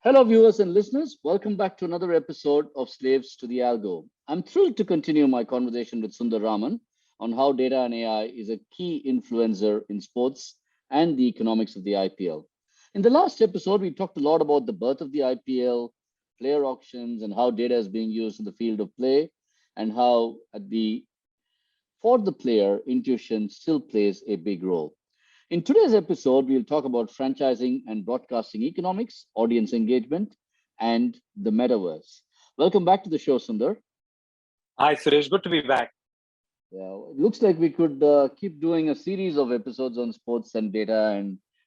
Hello, viewers and listeners. Welcome back to another episode of Slaves to the Algo. I'm thrilled to continue my conversation with Sundar Raman on how data and AI is a key influencer in sports and the economics of the IPL. In the last episode, we talked a lot about the birth of the IPL, player auctions, and how data is being used in the field of play, and how at the for the player, intuition still plays a big role. In today's episode, we'll talk about franchising and broadcasting economics, audience engagement, and the metaverse. Welcome back to the show, Sundar. Hi, Suresh. Good to be back. Yeah, it looks like we could keep doing a series of episodes on sports and data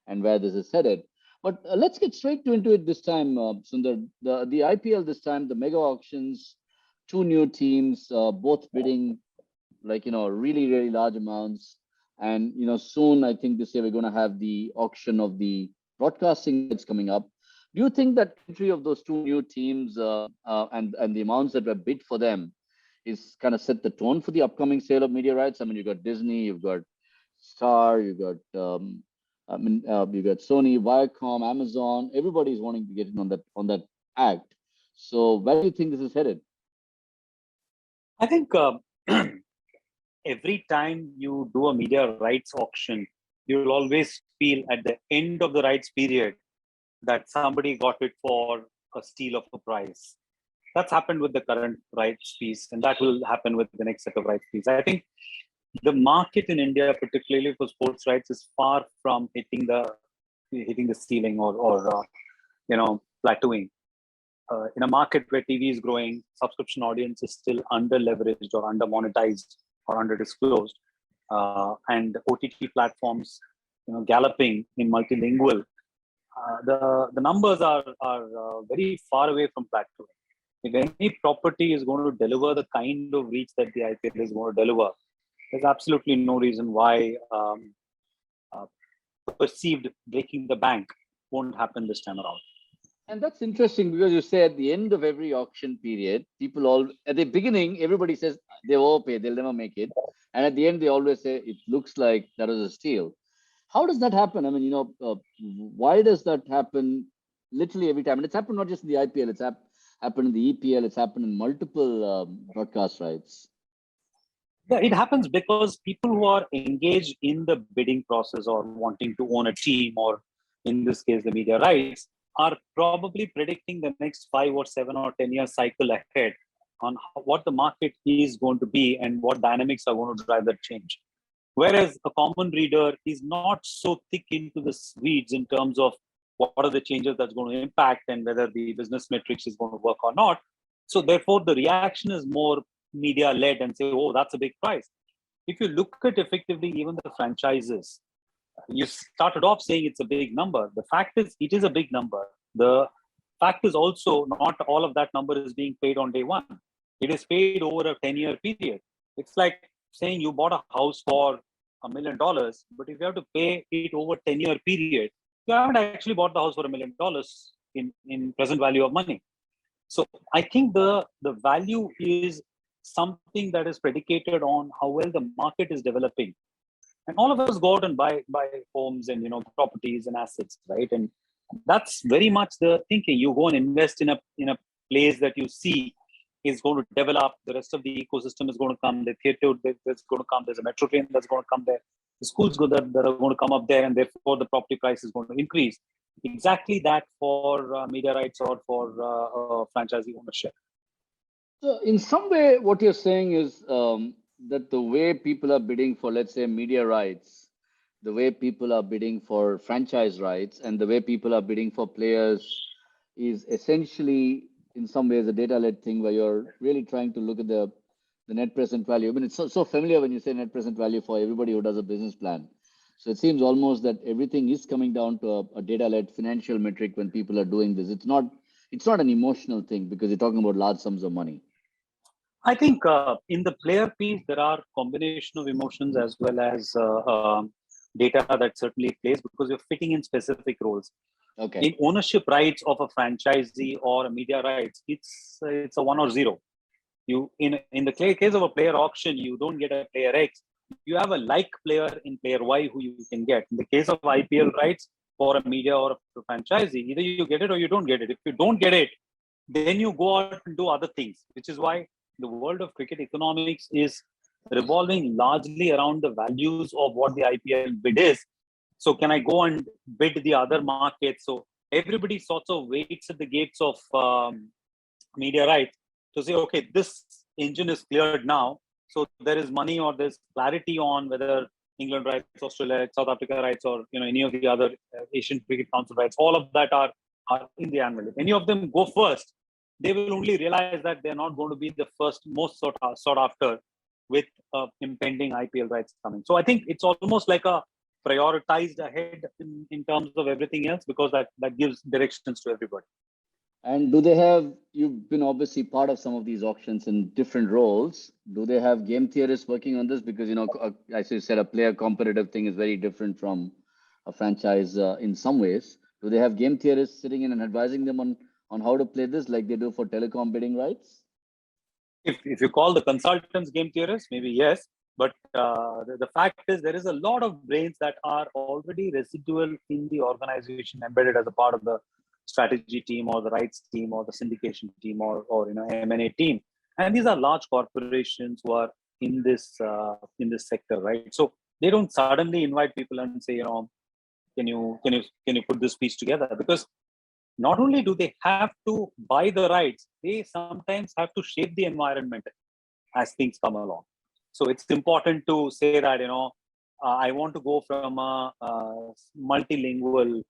and where this is headed. But let's get straight into it this time, Sundar. The IPL this time, the mega auctions, two new teams, both bidding really large amounts. And soon I think this year we're going to have the auction of the broadcasting that's coming up. Do you think that entry of those two new teams and the amounts that were bid for them is kind of set the tone for the upcoming sale of media rights? I mean, you've got Disney, you've got Star, you've got you've got Sony, Viacom, Amazon. Everybody's wanting to get in on that act. So where do you think this is headed? I think every time you do a media rights auction, you'll always feel at the end of the rights period that somebody got it for a steal of a price. That's happened with the current rights piece, and that will happen with the next set of rights piece. I think the market in India, particularly for sports rights, is far from hitting the ceiling or plateauing. In a market where TV is growing, subscription audience is still under leveraged or under monetized or under disclosed, and OTT platforms, galloping in multilingual. The numbers are very far away from plateauing. If any property is going to deliver the kind of reach that the IPL is going to deliver, there's absolutely no reason why uh, perceived breaking the bank won't happen this time around. And that's interesting because you say at the end of every auction period, people all at the beginning, everybody says they overpay, they'll never make it. And at the end, they always say it looks like that was a steal. How does that happen? I mean, why does that happen literally every time? And it's happened not just in the IPL, it's happened in the EPL, it's happened in multiple broadcast rights. Yeah, it happens because people who are engaged in the bidding process or wanting to own a team, or in this case, the media rights, are probably predicting the next 5 or 7 or 10 year cycle ahead on what the market is going to be and what dynamics are going to drive that change. Whereas a common reader is not so thick into the weeds in terms of what are the changes that's going to impact and whether the business metrics is going to work or not. So therefore, the reaction is more media led and say, oh, that's a big price. If you look at effectively even the franchises, you started off saying it's a big number. The fact is, it is a big number. The fact is also not all of that number is being paid on day one. It is paid over a 10-year period. It's like saying you bought a house for $1 million, but if you have to pay it over 10-year period, you haven't actually bought the house for $1 million in present value of money. So I think the value is something that is predicated on how well the market is developing. And all of us go out and buy homes and properties and assets, right? And that's very much the thinking. You go and invest in a place that you see is going to develop. The rest of the ecosystem is going to come. The theater that's going to come. There's a metro train that's going to come there. The schools that are going to come up there, and therefore the property price is going to increase. Exactly that for media rights or for franchisee ownership. So in some way, what you're saying is that the way people are bidding for, let's say, media rights, the way people are bidding for franchise rights, and the way people are bidding for players is essentially, in some ways, a data-led thing where you're really trying to look at the net present value. I mean, it's so familiar when you say net present value for everybody who does a business plan. So it seems almost that everything is coming down to a data-led financial metric when people are doing this. It's not an emotional thing because you're talking about large sums of money. I think in the player piece, there are combination of emotions as well as data that certainly plays because you're fitting in specific roles. Okay. In ownership rights of a franchisee or a media rights, it's a 1 or 0. You in the case of a player auction, you don't get a player X. You have a like player in player Y who you can get. In the case of IPL rights, for a media or a franchisee. Either you get it or you don't get it. If you don't get it, then you go out and do other things, which is why the world of cricket economics is revolving largely around the values of what the IPL bid is. So can I go and bid the other markets? So everybody sorts of waits at the gates of media rights to say, okay, this engine is cleared now. So there is money or there's clarity on whether England rights, Australia, South Africa rights, or any of the other Asian Cricket Council rights. All of that are in the annual. If any of them go first, they will only realize that they're not going to be the first most sought after with impending IPL rights coming. So I think it's almost like a prioritized ahead in terms of everything else, because that gives directions to everybody. And do they have, you've been obviously part of some of these auctions in different roles. Do they have game theorists working on this? Because, as you said, a player competitive thing is very different from a franchise in some ways. Do they have game theorists sitting in and advising them on how to play this like they do for telecom bidding rights? If you call the consultants game theorists, maybe yes. But the fact is, there is a lot of brains that are already residual in the organization, embedded as a part of the strategy team or the rights team or the syndication team or M&A team. And these are large corporations who are in this sector, right? So they don't suddenly invite people and say, can you put this piece together? Because not only do they have to buy the rights, they sometimes have to shape the environment as things come along. So it's important to say that, I want to go from a multilingual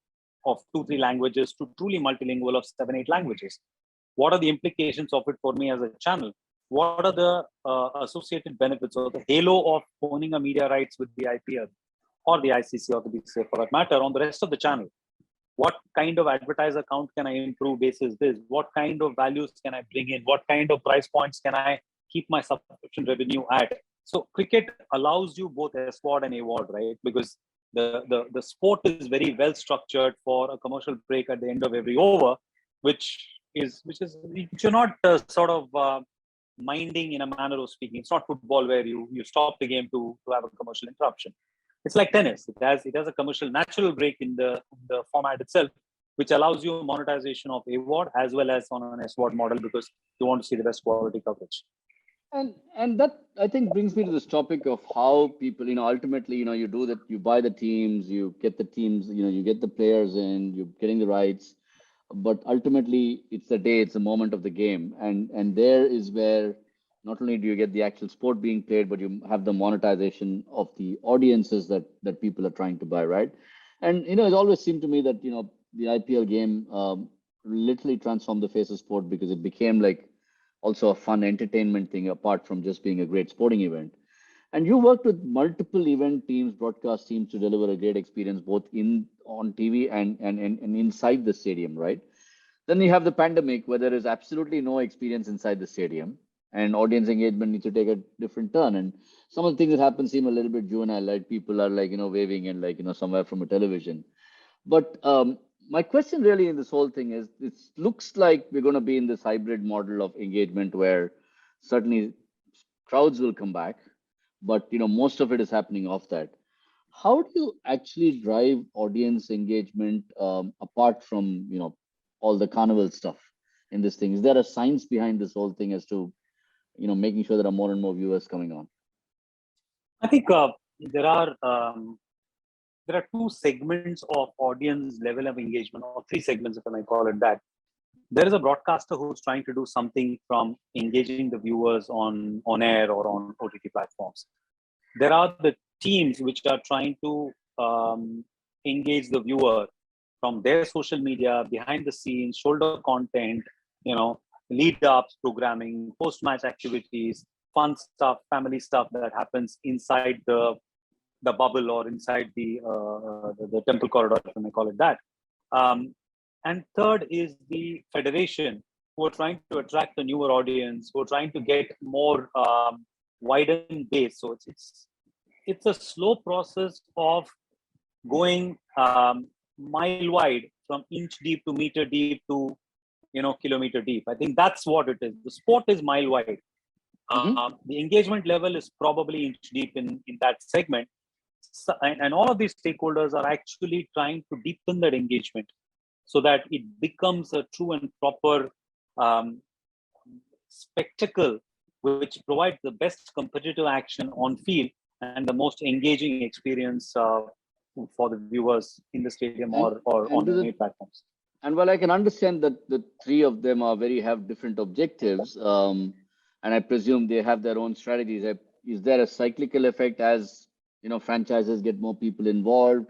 of 2-3 languages to truly multilingual of 7-8 languages. What are the implications of it for me as a channel? What are the associated benefits or the halo of owning a media rights with the IPL or the ICC or the BCCI for that matter on the rest of the channel? What kind of advertiser count can I improve basis this? What kind of values can I bring in? What kind of price points can I keep my subscription revenue at? So cricket allows you both SWOD and AWOD, right? Because the sport is very well structured for a commercial break at the end of every over, which you're not sort of minding in a manner of speaking. It's not football where you stop the game to have a commercial interruption. It's like tennis. It has a commercial natural break in the format itself, which allows you monetization of AWOD as well as on an SWOD model, because you want to see the best quality coverage. And that, I think, brings me to this topic of how people, ultimately, you do that, you buy the teams, you get the teams, you get the players in, you're getting the rights, but ultimately it's the moment of the game. And there is where not only do you get the actual sport being played, but you have the monetization of the audiences that people are trying to buy, right? And, it always seemed to me that, the IPL game literally transformed the face of sport, because it became like also a fun entertainment thing apart from just being a great sporting event. And you worked with multiple event teams, broadcast teams, to deliver a great experience both on TV and inside the stadium, right? Then you have the pandemic, where there is absolutely no experience inside the stadium, and audience engagement needs to take a different turn. And some of the things that happen seem a little bit juvenile, like people are like, waving and like, somewhere from a television. But my question really in this whole thing is, it looks like we're going to be in this hybrid model of engagement where certainly crowds will come back, but most of it is happening off that. How do you actually drive audience engagement apart from all the carnival stuff in this thing? Is there a science behind this whole thing as to making sure there are more and more viewers coming on? I think there are 2 segments of audience level of engagement, or 3 segments, if I may call it that. There is a broadcaster who's trying to do something from engaging the viewers on air or on OTT platforms. There are the teams which are trying to engage the viewer from their social media, behind the scenes, shoulder content, lead ups, programming, post match activities, fun stuff, family stuff that happens inside the bubble or inside the temple corridor, if I may call it that. And third is the federation, who are trying to attract a newer audience, who are trying to get more widened base. So it's a slow process of going mile wide, from inch deep to meter deep to kilometer deep. I think that's what it is. The sport is mile wide. The engagement level is probably inch deep in that segment. and all of these stakeholders are actually trying to deepen that engagement so that it becomes a true and proper um, spectacle which provides the best competitive action on field and the most engaging experience for the viewers in the stadium And or and on do any the platforms. and while I can understand that the three of them are very have different objectives, and I presume they have their own strategies. Is there a cyclical effect as franchises get more people involved,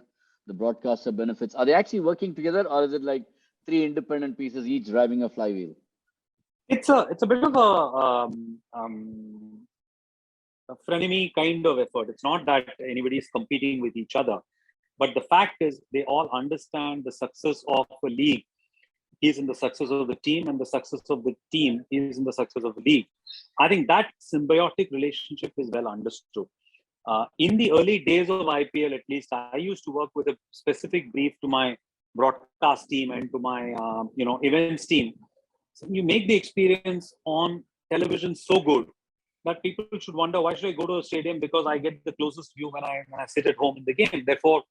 the broadcaster benefits? Are they actually working together, or is it like three independent pieces each driving a flywheel? It's a bit of a frenemy kind of effort. It's not that anybody is competing with each other, but the fact is they all understand the success of a league is in the success of the team, and the success of the team is in the success of the league. I think that symbiotic relationship is well understood. In the early days of IPL, at least, I used to work with a specific brief to my broadcast team and to my events team. So you make the experience on television so good that people should wonder, why should I go to a stadium? Because I get the closest view when I sit at home in the game. Therefore,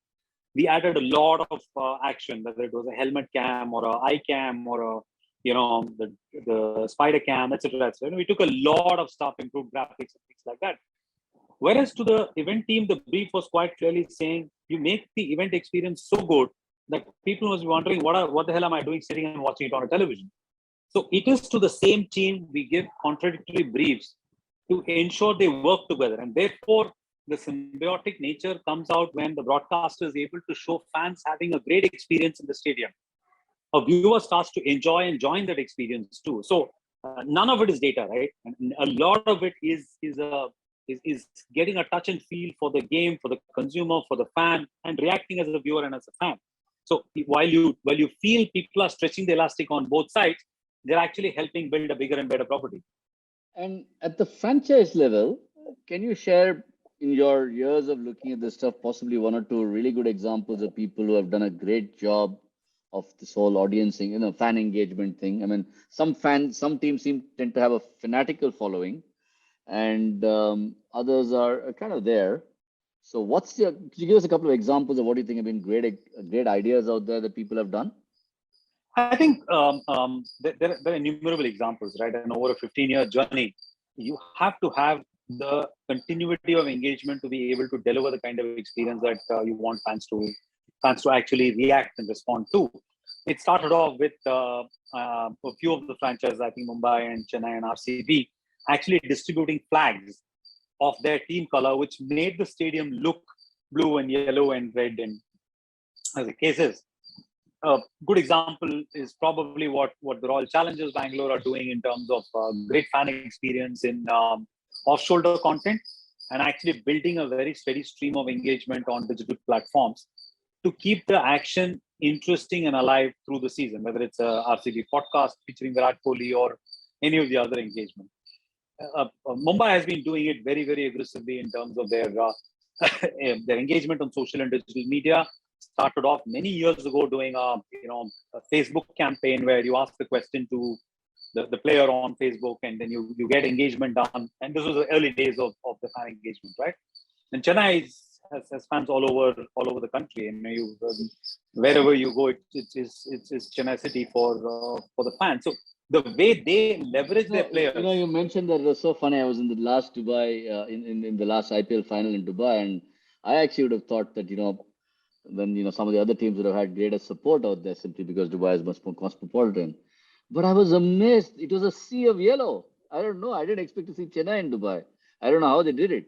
we added a lot of action, whether it was a helmet cam or a eye cam or a the spider cam, etc. etc. We took a lot of stuff, improved graphics and things like that. Whereas to the event team, the brief was quite clearly saying, you make the event experience so good that people must be wondering, what the hell am I doing sitting and watching it on a television? So it is to the same team we give contradictory briefs to ensure they work together. And therefore, the symbiotic nature comes out when the broadcaster is able to show fans having a great experience in the stadium. A viewer starts to enjoy and join that experience too. So none of it is data, right? And a lot of it is getting a touch and feel for the game, for the consumer, for the fan, and reacting as a viewer and as a fan. So while you feel people are stretching the elastic on both sides, they're actually helping build a bigger and better property. And at the franchise level, can you share in your years of looking at this stuff, possibly one or two really good examples of people who have done a great job of this whole audience thing, fan engagement thing? I mean, some teams tend to have a fanatical following, and others are kind of there. So, could you give us a couple of examples of what you think have been great ideas out there that people have done? I think there are innumerable examples, right? And over a 15-year journey, you have to have the continuity of engagement to be able to deliver the kind of experience that you want fans to actually react and respond to. It started off with a few of the franchises, I think Mumbai and Chennai and RCB, actually distributing flags of their team color, which made the stadium look blue and yellow and red, and as the case is. A good example is probably what the Royal Challengers Bangalore are doing in terms of great fan experience in off-shoulder content, and actually building a very steady stream of engagement on digital platforms to keep the action interesting and alive through the season, whether it's a RCB podcast featuring Virat Kohli or any of the other engagement. Mumbai has been doing it very, very aggressively in terms of their their engagement on social and digital media. Started off many years ago doing a Facebook campaign where you ask the question to the player on Facebook, and then you get engagement done. And this was the early days of the fan engagement, right? And Chennai has fans all over the country, and wherever you go, it's Chennai City for the fans. So the way they leverage their players. You mentioned that. It was so funny. I was in the last Dubai, in the last IPL final in Dubai, and I actually would have thought that then some of the other teams would have had greater support out there simply because Dubai is much more cosmopolitan. But I was amazed. It was a sea of yellow. I don't know. I didn't expect to see Chennai in Dubai. I don't know how they did it.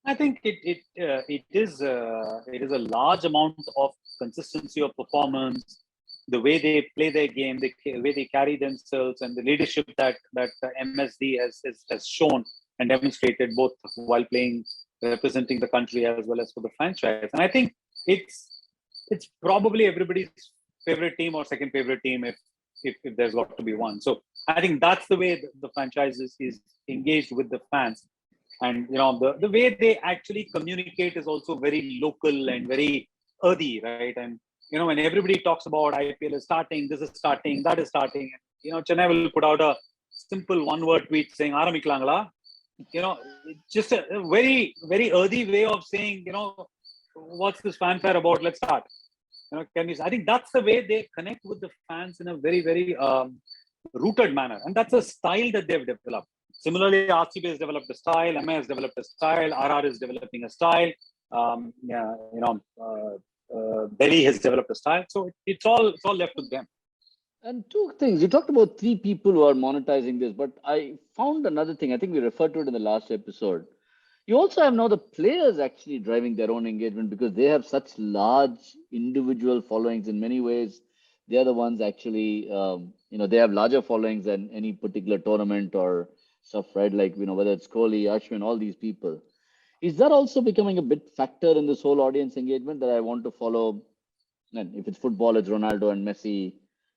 I think it is a large amount of consistency of performance, the way they play their game, the way they carry themselves, and the leadership that MSD has shown and demonstrated both while playing, representing the country as well as for the franchise. And I think it's probably everybody's favorite team or second favorite team if there's got to be one. So I think that's the way the franchise is engaged with the fans. And the way they actually communicate is also very local and very earthy, right? And when everybody talks about IPL is starting, this is starting, that is starting, Chennai will put out a simple one-word tweet saying Aarambiklangla, it's just a very, very earthy way of saying, what's this fanfare about? Let's start. Can we? I think that's the way they connect with the fans in a very, very rooted manner, and that's a style that they've developed. Similarly, RCB has developed a style, MA has developed a style, RR is developing a style. Yeah, Delhi has developed a style. So it's all left with them. And two things. You talked about three people who are monetizing this, but I found another thing. I think we referred to it in the last episode. You also have now the players actually driving their own engagement because they have such large individual followings in many ways. They are the ones actually, they have larger followings than any particular tournament or stuff, right? Like, whether it's Kohli, Ashwin, all these people. Is that also becoming a bit factor in this whole audience engagement that I want to follow? And if it's football, it's Ronaldo and Messi.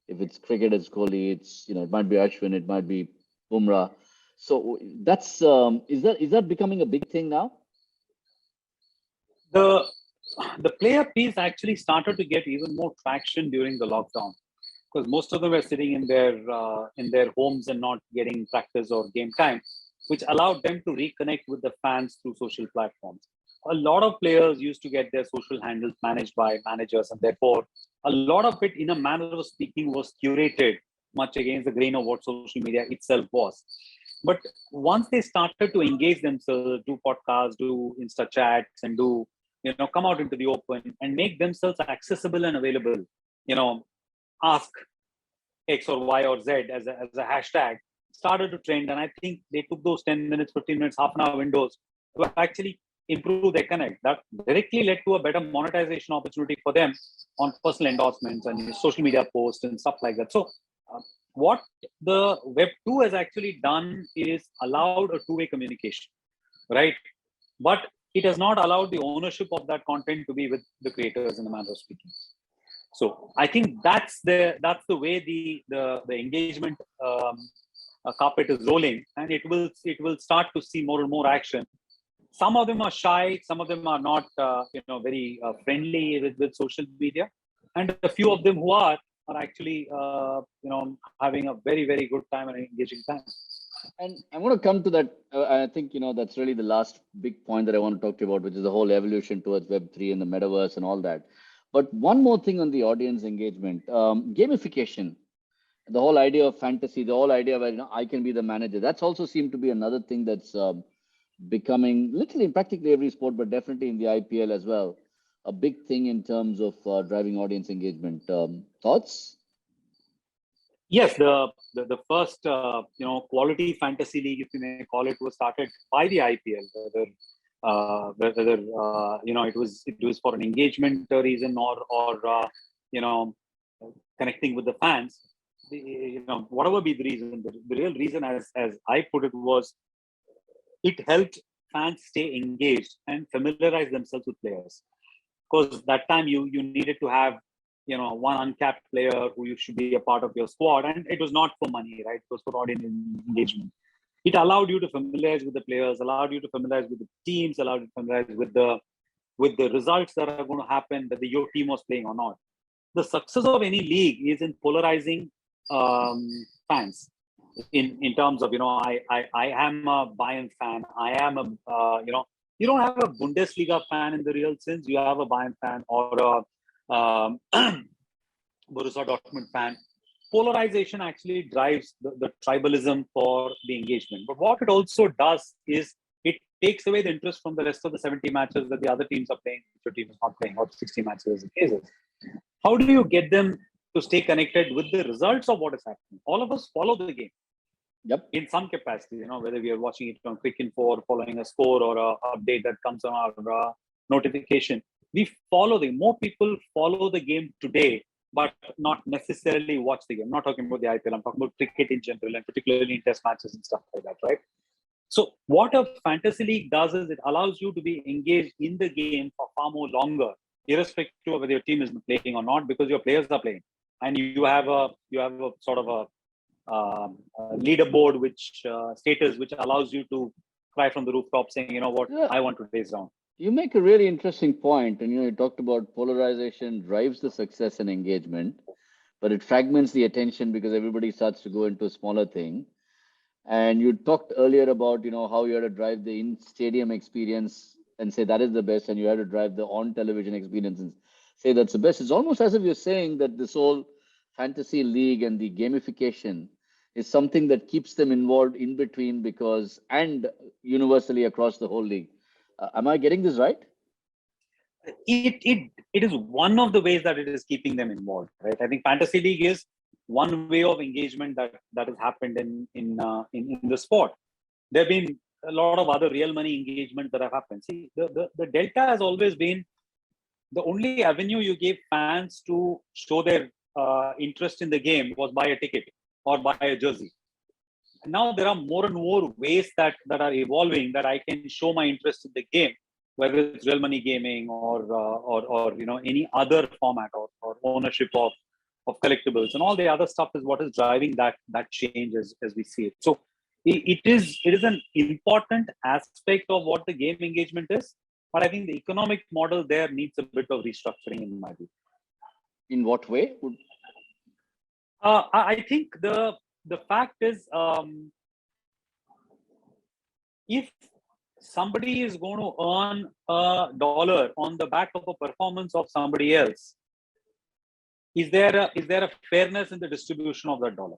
If it's cricket, it's Kohli. It might be Ashwin, it might be Bumrah. So that's is that becoming a big thing now? The the player piece actually started to get even more traction during the lockdown because most of them were sitting in their homes and not getting practice or game time, which allowed them to reconnect with the fans through social platforms. A lot of players used to get their social handles managed by managers, and therefore a lot of it, in a manner of speaking, was curated much against the grain of what social media itself was. But once they started to engage themselves, do podcasts, do Insta chats, and come out into the open and make themselves accessible and available, you know, ask X or Y or Z as a hashtag started to trend. And I think they took those 10 minutes, 15 minutes, half an hour windows to actually improve their connect. That directly led to a better monetization opportunity for them on personal endorsements and social media posts and stuff like that. So, what the Web 2 has actually done is allowed a two-way communication, right? But it has not allowed the ownership of that content to be with the creators in the manner of speaking. So I think that's the way the engagement carpet is rolling, and it will start to see more and more action. Some of them are shy, some of them are not very friendly with social media, and a few of them who are actually having a very, very good time and engaging time. And I want to come to that. I think that's really the last big point that I want to talk to you about, which is the whole evolution towards Web3 and the metaverse and all that. But one more thing on the audience engagement, gamification, the whole idea of fantasy, the whole idea where I can be the manager. That's also seemed to be another thing that's becoming literally in practically every sport, but definitely in the IPL as well, a big thing in terms of driving audience engagement. Thoughts? Yes, the first quality fantasy league, if you may call it, was started by the IPL. Whether it was for an engagement reason or you know connecting with the fans. Whatever be the reason, the real reason, as I put it, was it helped fans stay engaged and familiarize themselves with players. Because that time you needed to have one uncapped player who you should be a part of your squad, and it was not for money, right? It was for audience engagement. It allowed you to familiarize with the players, allowed you to familiarize with the teams, allowed you to familiarize with the results that are going to happen, whether your team was playing or not. The success of any league is in polarizing fans. In terms of I am a Bayern fan. I am a you don't have a Bundesliga fan in the real sense. You have a Bayern fan or a Borussia Dortmund fan. Polarization actually drives the tribalism for the engagement. But what it also does is it takes away the interest from the rest of the 70 matches that the other teams are playing, your team is not playing, or 60 matches as the case is. How do you get them to stay connected with the results of what is happening? All of us follow the game. Yep. In some capacity, whether we are watching it on Quick Info, following a score or a update that comes on our notification, we follow the more people follow the game today, but not necessarily watch the game. I'm not talking about the IPL. I'm talking about cricket in general, and particularly in test matches and stuff like that, right? So what a fantasy league does is it allows you to be engaged in the game for far more longer, irrespective of whether your team is playing or not, because your players are playing, and you have a sort of a leaderboard which status which allows you to cry from the rooftop saying, what, Yeah. I want today's round. You make a really interesting point, and you talked about polarization drives the success and engagement, but it fragments the attention because everybody starts to go into a smaller thing. And you talked earlier about, how you had to drive the in-stadium experience and say that is the best, and you had to drive the on-television experience and say that's the best. It's almost as if you're saying that this whole fantasy league and the gamification is something that keeps them involved in between because and universally across the whole league. Am I getting this right? It is one of the ways that it is keeping them involved, right? I think fantasy league is one way of engagement that has happened in the sport. There have been a lot of other real money engagement that have happened. See, the delta has always been the only avenue you gave fans to show their interest in the game was buy a ticket or buy a jersey. Now there are more and more ways that are evolving that I can show my interest in the game, whether it's real money gaming or any other format or ownership of collectibles, and all the other stuff is what is driving that change as we see it. So it is an important aspect of what the game engagement is, but I think the economic model there needs a bit of restructuring in my view. In what way? I think the fact is, if somebody is going to earn $1 on the back of a performance of somebody else, is there a fairness in the distribution of that dollar?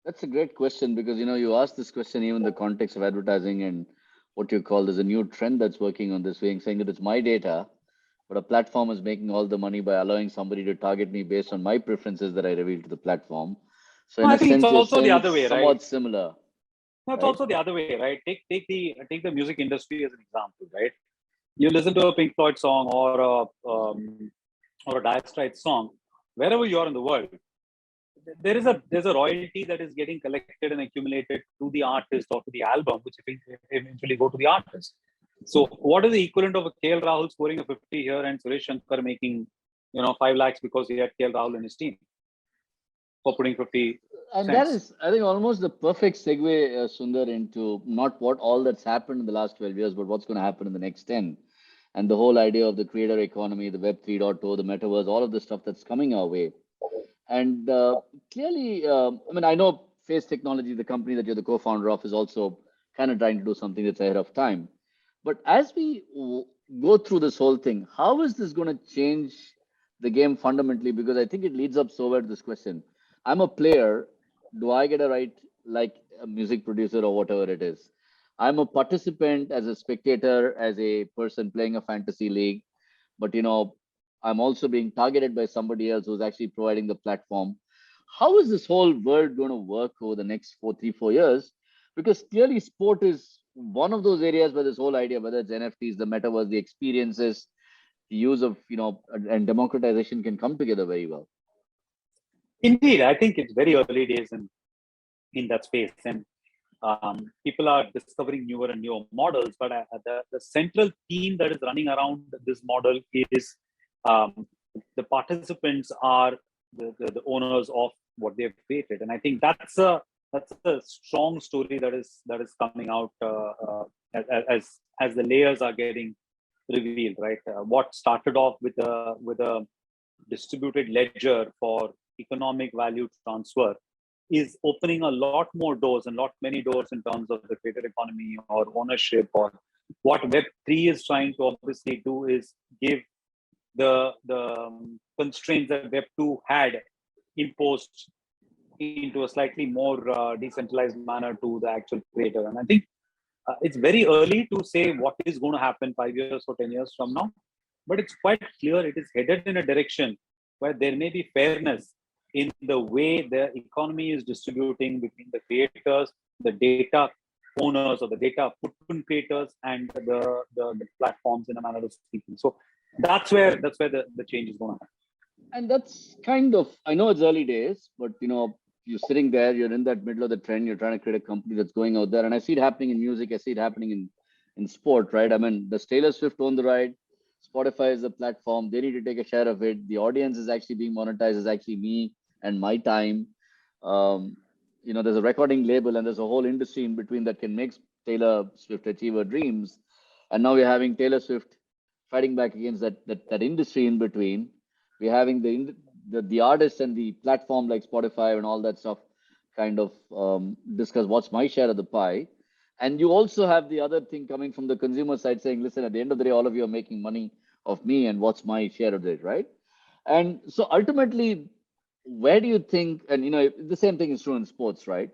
That's a great question because you asked this question even in the context of advertising and what you call there's a new trend that's working on this way, saying that it's my data, but a platform is making all the money by allowing somebody to target me based on my preferences that I reveal to the platform. So No, in I a think it's sense, you're also the saying other it's way, right? somewhat similar, No, it's right? also the other way, right? Take the music industry as an example, right? You listen to a Pink Floyd song or a Dire Straits song, wherever you are in the world, there's a royalty that is getting collected and accumulated to the artist or to the album, which eventually go to the artist. So, what is the equivalent of a KL Rahul scoring a 50 here and Suresh Shankar making 5 lakhs because he had KL Rahul in his team for putting 50 And that cents? is, I think, almost the perfect segue, Sundar, into not what all that's happened in the last 12 years, but what's going to happen in the next 10. And the whole idea of the creator economy, the Web 3.0, the metaverse, all of the stuff that's coming our way. And clearly, I mean, I know Faze Technologies, the company that you're the co-founder of, is also kind of trying to do something that's ahead of time. But as we go through this whole thing, how is this going to change the game fundamentally? Because I think it leads up so well to this question. I'm a player. Do I get a right like a music producer or whatever it is? I'm a participant as a spectator, as a person playing a fantasy league, but I'm also being targeted by somebody else who's actually providing the platform. How is this whole world going to work over the next 4 3 4 years? Because clearly sport is one of those areas where this whole idea, whether it's NFTs, the metaverse, the experiences, the use of and democratization can come together very well. Indeed, I think it's very early days in that space, and people are discovering newer and newer models. But the central theme that is running around this model is the participants are the owners of what they've created, and I think that's a strong story that is coming out as the layers are getting revealed. Right, what started off with a distributed ledger for economic value transfer is opening a lot more doors and lot many doors in terms of the creator economy or ownership. Or what Web3 is trying to obviously do is give the constraints that Web2 had imposed into a slightly more decentralized manner to the actual creator. And I think it's very early to say what is going to happen 5 years or 10 years from now, but it's quite clear it is headed in a direction where there may be fairness in the way the economy is distributing between the creators, the data owners, or the data footprint creators, and the platforms in a manner of speaking. So that's where the change is going to happen. And that's kind of, I know it's early days, but you're sitting there, you're in that middle of the trend, you're trying to create a company that's going out there. And I see it happening in music, I see it happening in sport, right? I mean, does Taylor Swift own the right? Spotify is the platform, they need to take a share of it. The audience is actually being monetized, is actually me and my time. There's a recording label and there's a whole industry in between that can make Taylor Swift achieve her dreams. And now we're having Taylor Swift fighting back against that industry in between. We're having the artists and the platform like Spotify and all that stuff kind of discuss what's my share of the pie. And you also have the other thing coming from the consumer side saying, listen, at the end of the day, all of you are making money of me, and what's my share of it, right? And so ultimately, where do you think, and the same thing is true in sports, right?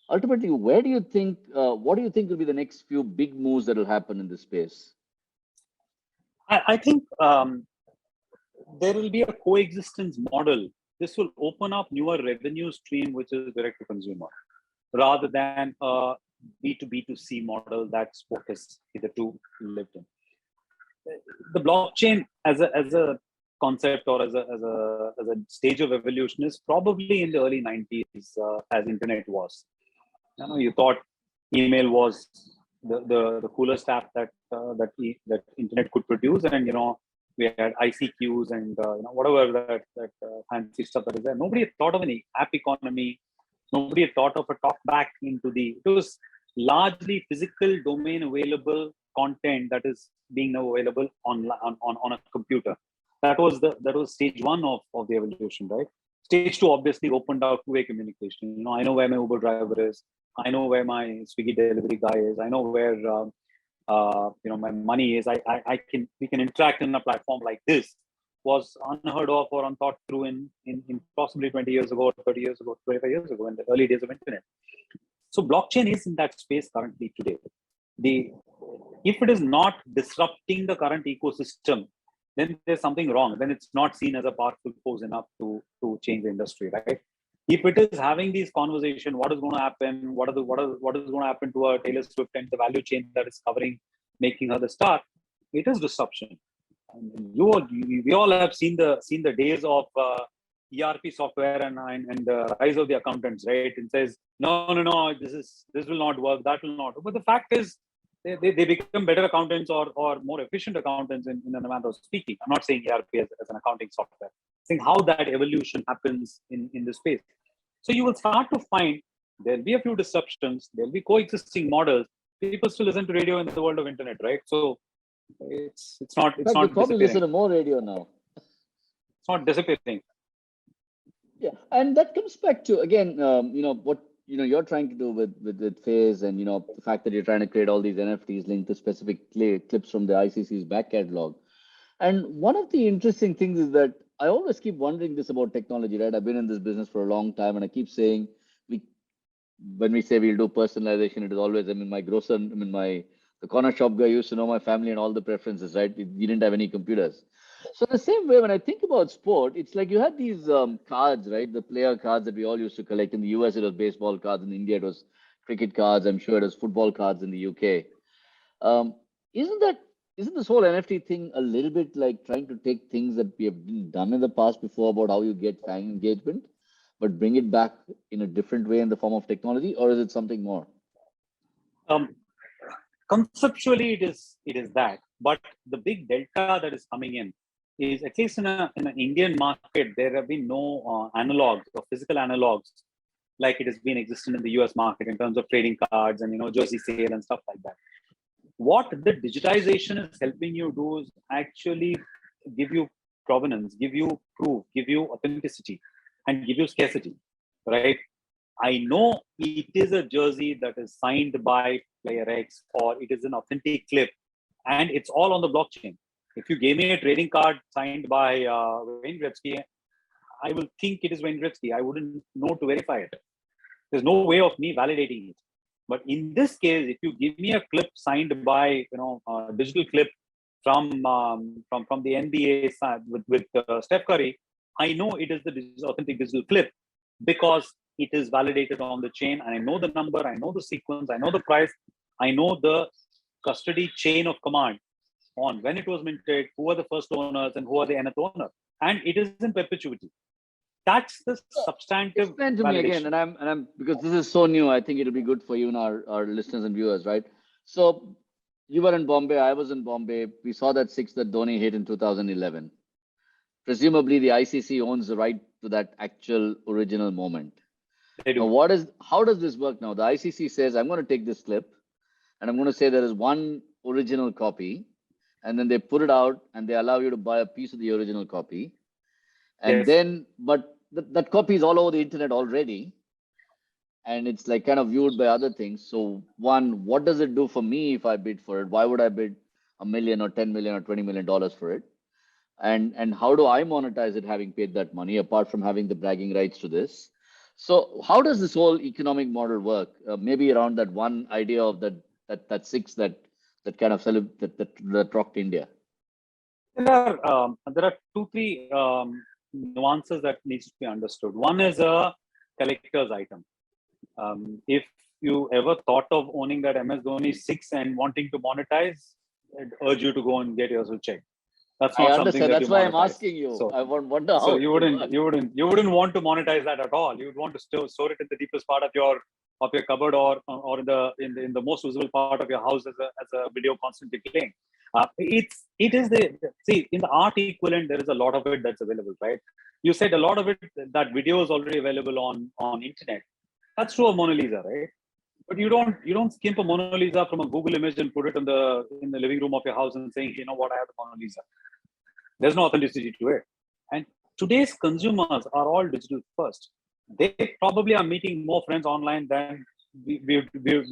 Ultimately, where do you think, what do you think will be the next few big moves that will happen in this space? I think there will be a coexistence model. This will open up newer revenue stream, which is direct to consumer, rather than a B2B2C model that sport has hitherto lived in. The blockchain as a concept, or as a stage of evolution, is probably in the early 90s, as internet was. You thought email was the coolest app that internet could produce, and we had ICQs and whatever that fancy stuff that is there. Nobody had thought of any app economy. Nobody had thought of a talk back into the. It was largely physical domain available content that is being now available on a computer. That was stage one of the evolution, right? Stage two obviously opened out two-way communication. I know where my Uber driver is. I know where my Swiggy delivery guy is. I know where my money is. We can interact in a platform like this. Was unheard of or unthought through in possibly 20 years ago, 30 years ago, 25 years ago, in the early days of internet. So blockchain is in that space currently today. If it is not disrupting the current ecosystem, then there's something wrong. Then it's not seen as a powerful force enough to change the industry, right? If it is having these conversations, what is going to happen? What is going to happen to Taylor Swift and the value chain that is covering, making her the star? It is disruption. We all have seen the days of ERP software and the rise of the accountants, right? It says no, this will not work, that will not. But the fact is, they become better accountants or more efficient accountants in a manner of speaking. I'm not saying ERP as an accounting software. I'm saying how that evolution happens in this space. So you will start to find there'll be a few disruptions, there'll be coexisting models. People still listen to radio in the world of internet, right? So it's not In fact, they probably listen disappearing. to more radio now. It's not disappearing. Yeah, and that comes back to again, what you're trying to do with Faze, and the fact that you're trying to create all these NFTs linked to specific clips from the ICC's back catalog. And one of the interesting things is that I always keep wondering this about technology, right? I've been in this business for a long time, and I keep saying we when we say we'll do personalization, it is always, the corner shop guy used to know my family and all the preferences, right? We didn't have any computers. So the same way, when I think about sport, it's like you had these cards, right? The player cards that we all used to collect. In the US, it was baseball cards. In India, it was cricket cards. I'm sure it was football cards in the UK. Um, isn't that isn't this whole NFT thing a little bit like trying to take things that we have done in the past before about how you get fan engagement, but bring it back in a different way in the form of technology, or is it something more? Um, Conceptually, it is that, but the big delta that is coming in is, at least in an Indian market, there have been no analogs or physical analogs like it has been existing in the US market in terms of trading cards and jersey sale and stuff like that. What the digitization is helping you do is actually give you provenance, give you proof, give you authenticity, and give you scarcity, right? I know it is a jersey that is signed by player X, or it is an authentic clip, and it's all on the blockchain. If you gave me a trading card signed by Wayne Gretzky, I will think it is Wayne Gretzky. I wouldn't know to verify it. There's no way of me validating it. But in this case, if you give me a clip signed by a digital clip from the NBA side with Steph Curry, I know it is the authentic digital clip because it is validated on the chain. And I know the number, I know the sequence, I know the price, I know the custody chain of command on when it was minted, who are the first owners, and who are the nth owner, and it is in perpetuity. That's the substantive Explain to me again, validation. and I'm because this is so new, I think it'll be good for you and our listeners and viewers, right? So you were in Bombay, I was in Bombay. We saw that six that Dhoni hit in 2011. Presumably, the ICC owns the right to that actual original moment. They Now, do. how does this work now? The ICC says, I'm going to take this clip and I'm going to say there is one original copy, and then they put it out and they allow you to buy a piece of the original copy. And Yes. then, but that copy is all over the internet already. and it's like kind of viewed by other things. So one, what does it do for me if I bid for it? Why would I bid a million or 10 million or $20 million for it? And how do I monetize it having paid that money apart from having the bragging rights to this? So how does this whole economic model work? Maybe around that one idea of that six that kind of that rocked India. There are two, three nuances that needs to be understood. One is a collector's item. If you ever thought of owning that MS Dhoni 6 and wanting to monetize, I'd urge you to go and get yourself checked. That's I not something understand. that you That's why I'm monetize. asking you. So, I wonder so how it you would wouldn't work. you wouldn't you wouldn't want to monetize that at all. You would want to store it in the deepest part of your cupboard, or in the most visible part of your house as a video constantly playing. It is the see in the art equivalent there is a lot of it that's available, right? You said a lot of it, that video is already available on internet. That's true of Mona Lisa, right? But you don't skimp a Mona Lisa from a Google image and put it in the living room of your house and saying, you know what, I have the Mona Lisa. There's no authenticity to it. And today's consumers are all digital first. They probably are meeting more friends online than we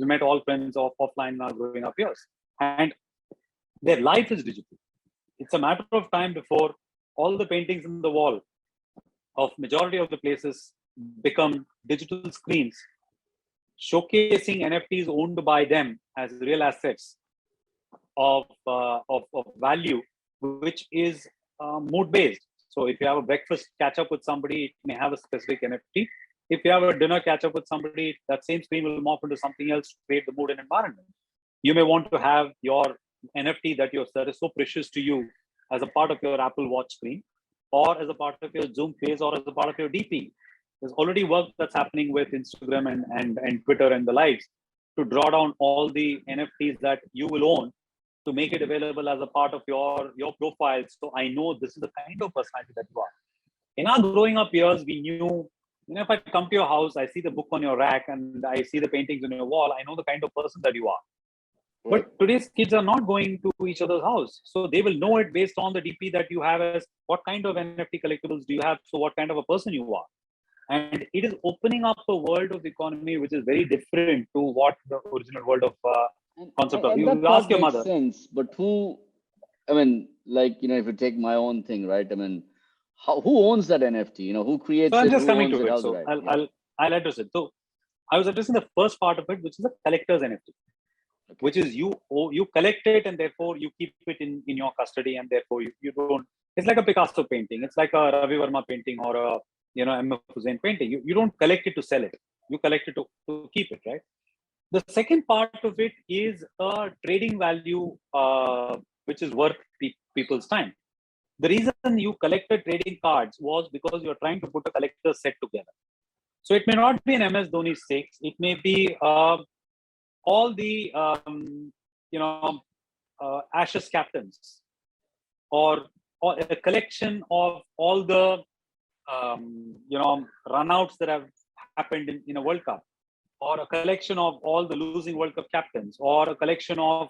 met all friends offline in our growing up years. And their life is digital. It's a matter of time before all the paintings in the wall of majority of the places become digital screens showcasing NFTs owned by them as real assets of value, which is mood based. So if you have a breakfast catch up with somebody, it may have a specific NFT. If you have a dinner catch up with somebody, that same screen will morph into something else to create the mood and environment. You may want to have your NFT that is so precious to you as a part of your Apple Watch screen, or as a part of your Zoom face, or as a part of your DP. There's already work that's happening with Instagram and Twitter and the likes to draw down all the NFTs that you will own to make it available as a part of your profile. So I know this is the kind of personality that you are. In our growing up years, we knew, if I come to your house, I see the book on your rack and I see the paintings on your wall, I know the kind of person that you are. Right. But today's kids are not going to each other's house. So they will know it based on the DP that you have as what kind of NFT collectibles do you have, so what kind of a person you are. And it is opening up a world of economy which is very different to what the original world of And, concept of. and You that ask part your makes mother. sense, but who, I mean, like, if you take my own thing, right? I mean, who owns that NFT? Who So creates I'm it? just Who coming owns to it? it. How's it So right? I'll Yeah. I'll I'll address it. So I was addressing the first part of it, which is a collector's NFT, Okay. which is you collect it and therefore you keep it in your custody, and therefore you don't. It's like a Picasso painting. It's like a Ravi Verma painting or a M.F. Hussain painting. You don't collect it to sell it. You collect it to keep it, right? The second part of it is a trading value, which is worth people's time. The reason you collected trading cards was because you're trying to put a collector's set together. So it may not be an MS Dhoni 6. It may be all the you know Ashes captains, or a collection of all the runouts that have happened in a World Cup, or a collection of all the losing World Cup captains, or a collection of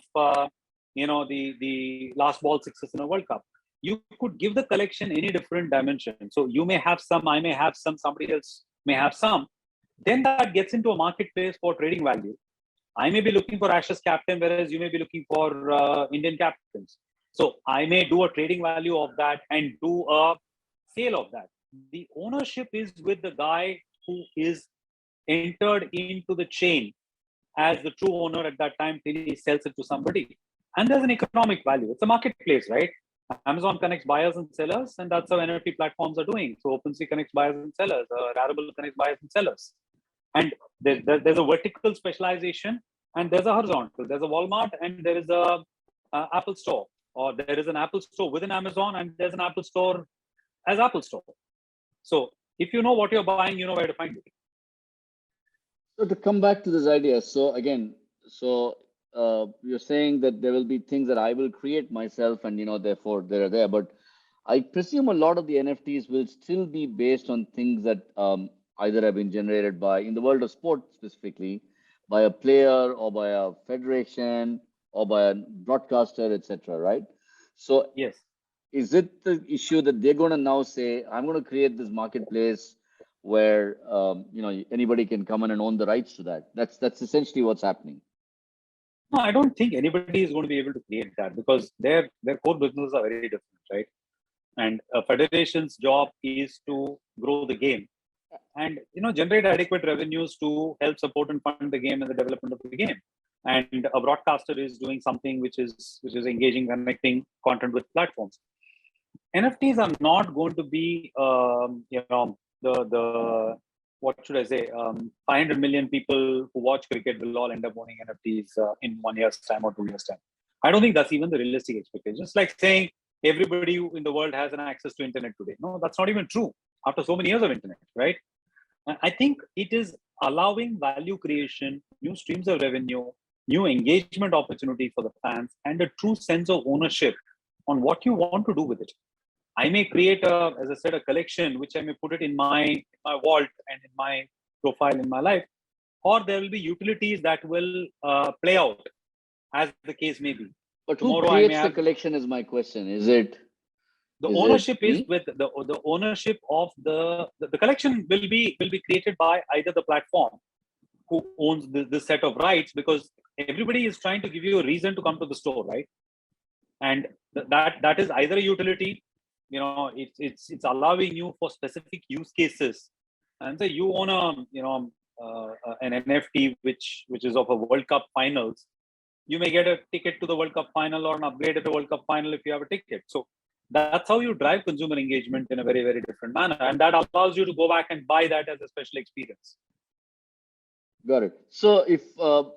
the last ball sixes in a World Cup. You could give the collection any different dimension. So you may have some, I may have some, somebody else may have some. Then that gets into a marketplace for trading value. I may be looking for Ashes captain, whereas you may be looking for Indian captains. So I may do a trading value of that and do a sale of that. The ownership is with the guy who is entered into the chain as the true owner at that time till he sells it to somebody. And there's an economic value. It's a marketplace, right? Amazon connects buyers and sellers, and that's how NFT platforms are doing. So OpenSea connects buyers and sellers, Rarible connects buyers and sellers. And there's a vertical specialization, and there's a horizontal. There's a Walmart, and there is a Apple Store, or there is an Apple Store within Amazon, and there's an Apple Store as Apple Store. So if you know what you're buying, you know where to find it. So to come back to this idea, so again, you're saying that there will be things that I will create myself, and therefore they're there. But I presume a lot of the NFTs will still be based on things that either have been generated by, in the world of sport specifically, by a player or by a federation or by a broadcaster, etc. Right? So Yes. is it the issue that they're going to now say, I'm going to create this marketplace where anybody can come in and own the rights to that. That's essentially what's happening. No, I don't think anybody is going to be able to create that because their core businesses are very different, right? And a federation's job is to grow the game and generate adequate revenues to help support and fund the game and the development of the game. And a broadcaster is doing something which is engaging, connecting content with platforms. NFTs are not going to be the what should I say, 500 million people who watch cricket will all end up owning NFTs in 1 year's time or 2 years time. I don't think that's even the realistic expectation. It's like saying everybody in the world has an access to internet today. No, that's not even true after so many years of internet, right? I think it is allowing value creation, new streams of revenue, new engagement opportunity for the fans, and a true sense of ownership on what you want to do with it. I may create as I said, a collection which I may put it in my vault and in my profile in my life, or there will be utilities that will play out as the case may be. But who creates the collection is my question. Is it the ownership is with the ownership of the collection will be created by either the platform who owns this set of rights, because everybody is trying to give you a reason to come to the store, right? And that is either a utility, it's allowing you for specific use cases. And so you own an NFT which is of a World Cup finals. You may get a ticket to the World Cup final or an upgrade at the World Cup final if you have a ticket. So that's how you drive consumer engagement in a very, very different manner. And that allows you to go back and buy that as a special experience. Got it. So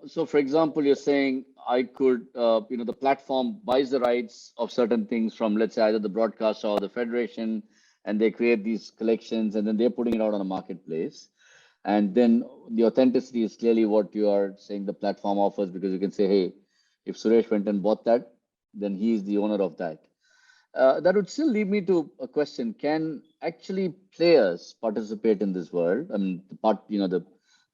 so for example, you're saying I could, the platform buys the rights of certain things from, let's say, either the broadcaster or the federation, and they create these collections, and then they're putting it out on a marketplace. And then the authenticity is clearly what you are saying the platform offers, because you can say, hey, if Suresh went and bought that, then he is the owner of that. That would still lead me to a question: can actually players participate in this world? I mean,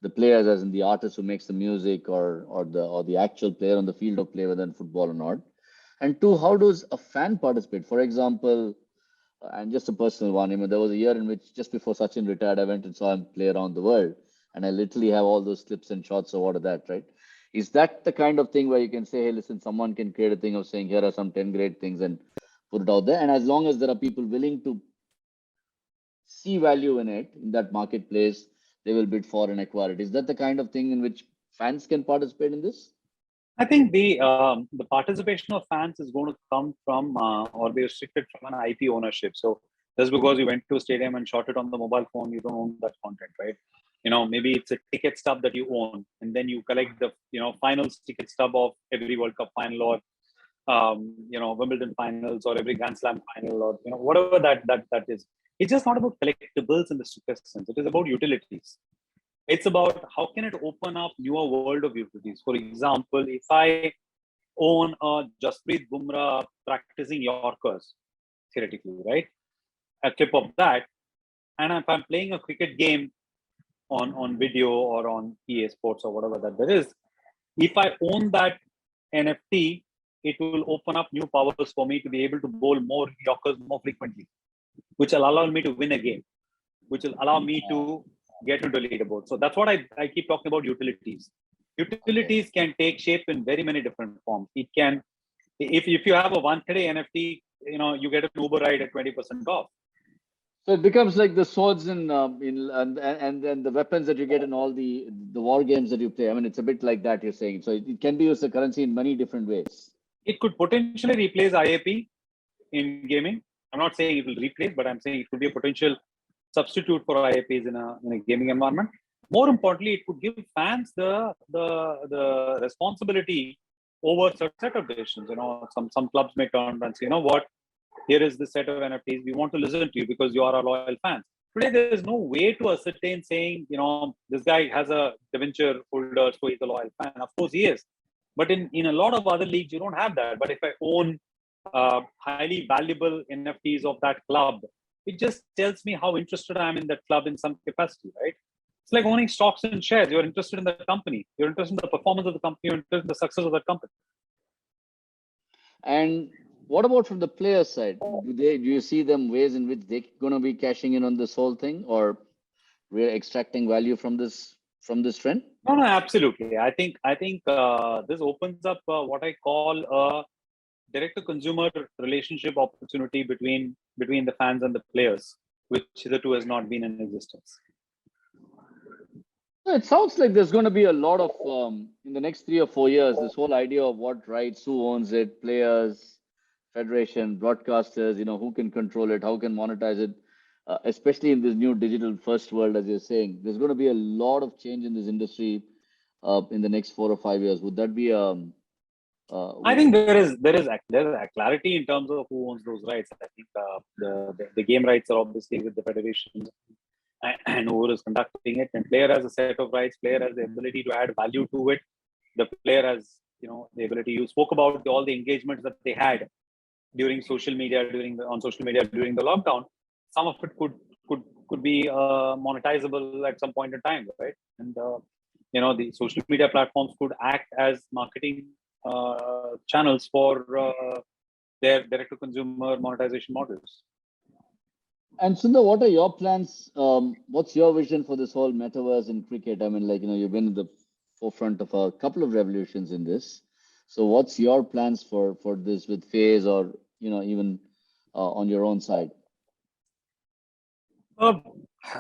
the players, as in the artist who makes the music, or the actual player on the field of play, whether in football or not. And two, how does a fan participate? For example, and just a personal one, there was a year in which just before Sachin retired, I went and saw him play around the world, and I literally have all those clips and shots of all of that, right? Is that the kind of thing where you can say, hey, listen, someone can create a thing of saying, here are some 10 great things, and put it out there, and as long as there are people willing to see value in it, in that marketplace, they will bid for and acquire it. Is that the kind of thing in which fans can participate in this? I think the participation of fans is going to come from or be restricted from an IP ownership. So just because you went to a stadium and shot it on the mobile phone, you don't own that content, right? Maybe it's a ticket stub that you own, and then you collect the finals ticket stub of every World Cup final, or Wimbledon finals, or every Grand Slam final, or whatever that is. It's just not about collectibles in the strictest sense. It is about utilities. It's about how can it open up newer world of utilities. For example, if I own a Jasprit Bumrah practicing Yorkers, theoretically, right? A clip of that, and if I'm playing a cricket game on video or on EA Sports or whatever that there is, if I own that NFT, it will open up new powers for me to be able to bowl more Yorkers more frequently, which will allow me to win a game, which will allow me to get into leaderboard. So that's what I keep talking about, utilities. Utilities can take shape in very many different forms. It can, if you have a 1 today NFT, you get an Uber ride at 20% off. So it becomes like the swords and the weapons that you get in all the war games that you play. I mean, it's a bit like that, you're saying. So it can be used as a currency in many different ways. It could potentially replace IAP in gaming. I'm not saying it will replace, but I'm saying it could be a potential substitute for IAPs in a gaming environment. More importantly, it could give fans the responsibility over certain set of decisions. Some clubs may turn and say, what, here is the set of NFTs. We want to listen to you because you are our loyal fans. Today, there is no way to ascertain saying, this guy has a debenture holder, so he's a loyal fan. Of course, he is. But in a lot of other leagues, you don't have that. But if I own highly valuable NFTs of that club, it just tells me how interested I am in that club in some capacity, right? It's like owning stocks and shares. You're interested in the company. You're interested in the performance of the company. You're interested in the success of that company. And what about from the player side? Do you see them ways in which they're going to be cashing in on this whole thing? Or we're extracting value from this trend? No, no, absolutely. I think this opens up what I call a direct-to-consumer relationship opportunity between the fans and the players, which hitherto has not been in existence. So it sounds like there's going to be a lot of in the next 3 or 4 years. This whole idea of what rights, who owns it, players, federation, broadcasters. Who can control it, how can monetize it, especially in this new digital first world, as you're saying. There's going to be a lot of change in this industry in the next 4 or 5 years. Would that be I would, think there is a clarity in terms of who owns those rights. I think the game rights are obviously with the federations and whoever is conducting it. And player has a set of rights. Player has the ability to add value to it. The player has the ability. You spoke about all the engagements that they had during social media on social media during the lockdown. Some of it could be monetizable at some point in time, right? And the social media platforms could act as marketing channels for their direct to consumer monetization models. and Sundar, what are your plans? What's your vision for this whole metaverse in cricket? I mean, you've been in the forefront of a couple of revolutions in this. So, what's your plans for this with Faze, or even on your own side? Uh,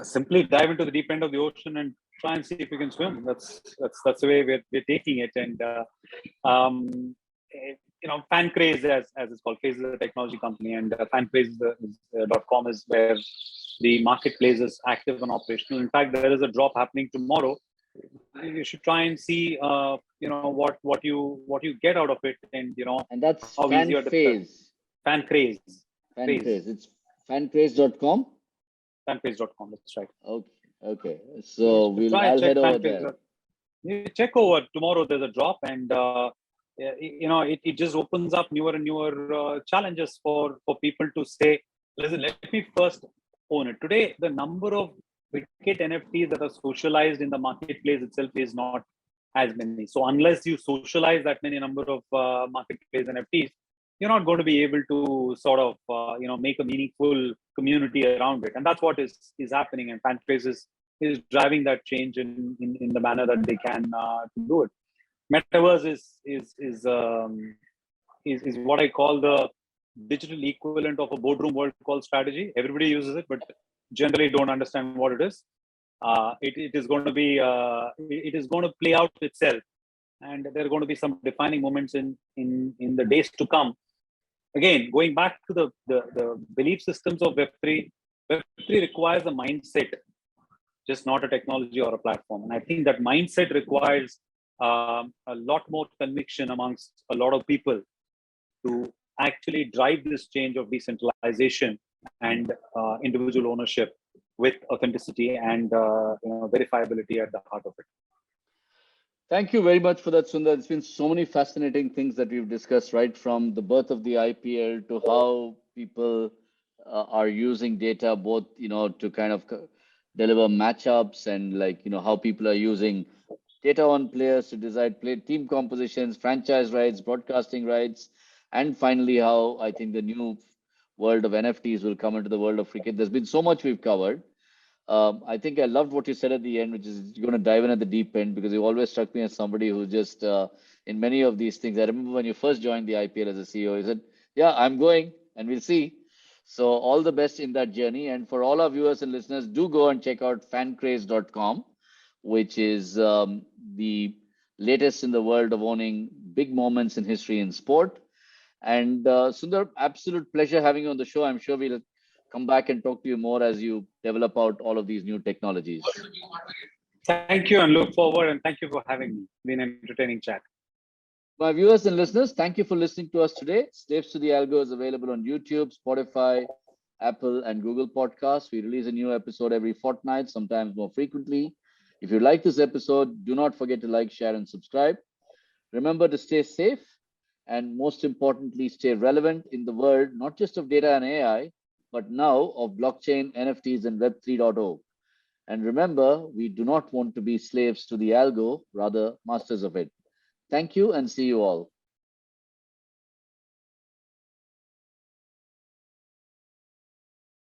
Simply dive into the deep end of the ocean and try and see if we can swim. That's the way we're taking it. And fan craze, as it's called, Faze is a technology company, and fancraze.com is where the marketplace is active and operational. In fact, there is a drop happening tomorrow. You should try and see what you get out of it, and And that's how easy Fan or difficult. Phase. Fan craze. Fan Craze. It's fancraze.com. Fanpage.com. That's right. Okay. Okay. So I'll Check head over fanpage. there. You check over tomorrow. There's a drop, and it just opens up newer and newer challenges for people to say, listen, let me first own it. Today, the number of cricket NFTs that are socialized in the marketplace itself is not as many. So unless you socialize that many number of marketplace NFTs, you're not going to be able to sort of make a meaningful community around it. And that's what is happening. And Fanpage is driving that change in the manner that they can do it. Metaverse is what I call the digital equivalent of a boardroom world called strategy. Everybody uses it, but generally don't understand what it is. It is going to be it is going to play out itself, and there are going to be some defining moments in the days to come. Again, going back to the belief systems of Web3, Web3 requires a mindset, just not a technology or a platform. And I think that mindset requires a lot more conviction amongst a lot of people to actually drive this change of decentralization and individual ownership with authenticity and verifiability at the heart of it. Thank you very much for that, Sundar. It's been so many fascinating things that we've discussed, right from the birth of the IPL to how people are using data, both to kind of deliver matchups, and how people are using data on players to decide play team compositions, franchise rights, broadcasting rights, and finally how I think the new world of NFTs will come into the world of cricket. There's been so much we've covered. I think I loved what you said at the end, which is you're going to dive in at the deep end, because you always struck me as somebody who just, in many of these things, I remember when you first joined the IPL as a CEO, you said, yeah, I'm going and we'll see. So all the best in that journey. And for all our viewers and listeners, do go and check out fancraze.com, which is the latest in the world of owning big moments in history and sport. And Sundar, absolute pleasure having you on the show. I'm sure we'll come back and talk to you more as you develop out all of these new technologies. Thank you, and look forward, and thank you for having me. Been an entertaining chat. My viewers and listeners, thank you for listening to us today. Slaves to the Algo is available on YouTube, Spotify, Apple, and Google Podcasts. We release a new episode every fortnight, sometimes more frequently. If you like this episode, do not forget to like, share, and subscribe. Remember to stay safe and, most importantly, stay relevant in the world, not just of data and AI, but now of blockchain, NFTs, and Web 3.0. And remember, we do not want to be slaves to the algo, rather masters of it. Thank you and see you all.